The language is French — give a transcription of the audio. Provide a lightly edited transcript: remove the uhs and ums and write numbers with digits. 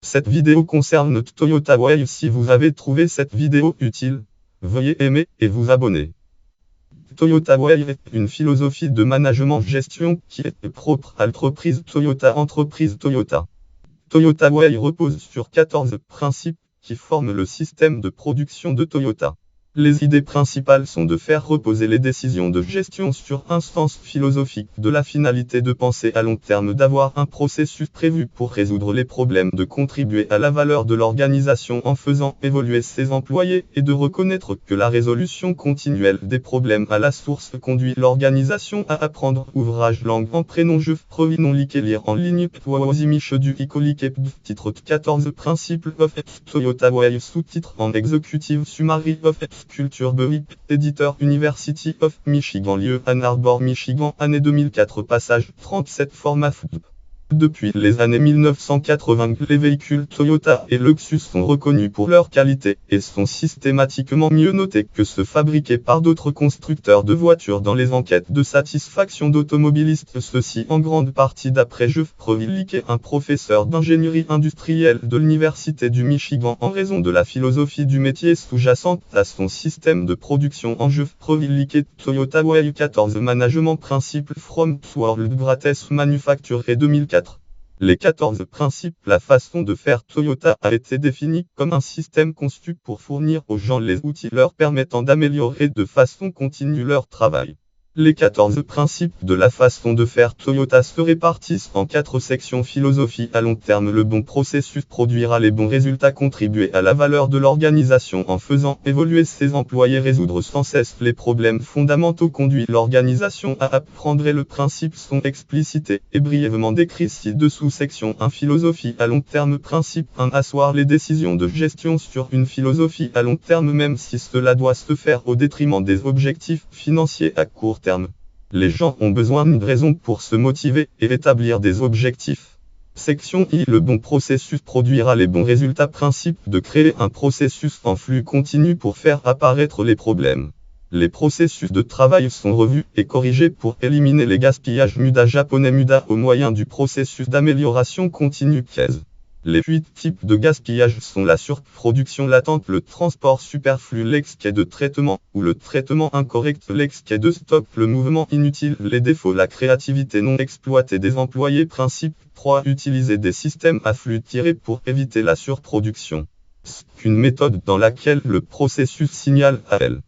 Cette vidéo concerne Toyota Way. Si vous avez trouvé cette vidéo utile, veuillez aimer et vous abonner. Toyota Way est une philosophie de management-gestion qui est propre à l'entreprise Toyota. Toyota Way repose sur 14 principes qui forment le système de production de Toyota. Les idées principales sont de faire reposer les décisions de gestion sur un sens philosophique de la finalité, de penser à long terme, d'avoir un processus prévu pour résoudre les problèmes, de contribuer à la valeur de l'organisation en faisant évoluer ses employés et de reconnaître que la résolution continuelle des problèmes à la source conduit l'organisation à apprendre. Ouvrage langue en prénom je provinon lique lire en ligne poisimiche du icolique titre 14 principes of Toyota Way sous-titre en executive summary of Culture Bury, éditeur University of Michigan, lieu Ann Arbor, Michigan, année 2004, passage 37, format food. Depuis les années 1980, les véhicules Toyota et Lexus sont reconnus pour leur qualité et sont systématiquement mieux notés que ceux fabriqués par d'autres constructeurs de voitures dans les enquêtes de satisfaction d'automobilistes. Ceci en grande partie d'après Jeff Provilique, un professeur d'ingénierie industrielle de l'Université du Michigan, en raison de la philosophie du métier sous-jacente à son système de production. En Jeff Provilique, Toyota Way 14 Management Principles from World Greatest Manufacturer 2004. Les 14 principes. La façon de faire Toyota a été définie comme un système conçu pour fournir aux gens les outils leur permettant d'améliorer de façon continue leur travail. Les 14 principes de la façon de faire Toyota se répartissent en 4 sections. Philosophie à long terme. Le bon processus produira les bons résultats. Contribuer à la valeur de l'organisation en faisant évoluer ses employés. Résoudre sans cesse les problèmes fondamentaux conduit l'organisation à apprendre, et le principe sont explicités et brièvement décrits ci-dessous. Section 1. Philosophie à long terme. Principe 1. Asseoir les décisions de gestion sur une philosophie à long terme, même si cela doit se faire au détriment des objectifs financiers à court terme. Les gens ont besoin d'une raison pour se motiver et établir des objectifs. Section I. Le bon processus produira les bons résultats. Principe de créer un processus en flux continu pour faire apparaître les problèmes. Les processus de travail sont revus et corrigés pour éliminer les gaspillages. Muda japonais muda au moyen du processus d'amélioration continue Keiz. Les 8 types de gaspillage sont la surproduction latente, le transport superflu, l'excès de traitement ou le traitement incorrect, l'excès de stock, le mouvement inutile, les défauts, la créativité non exploitée des employés. Principe 3. Utiliser des systèmes à flux tiré pour éviter la surproduction. C'est une méthode dans laquelle le processus signale à elle.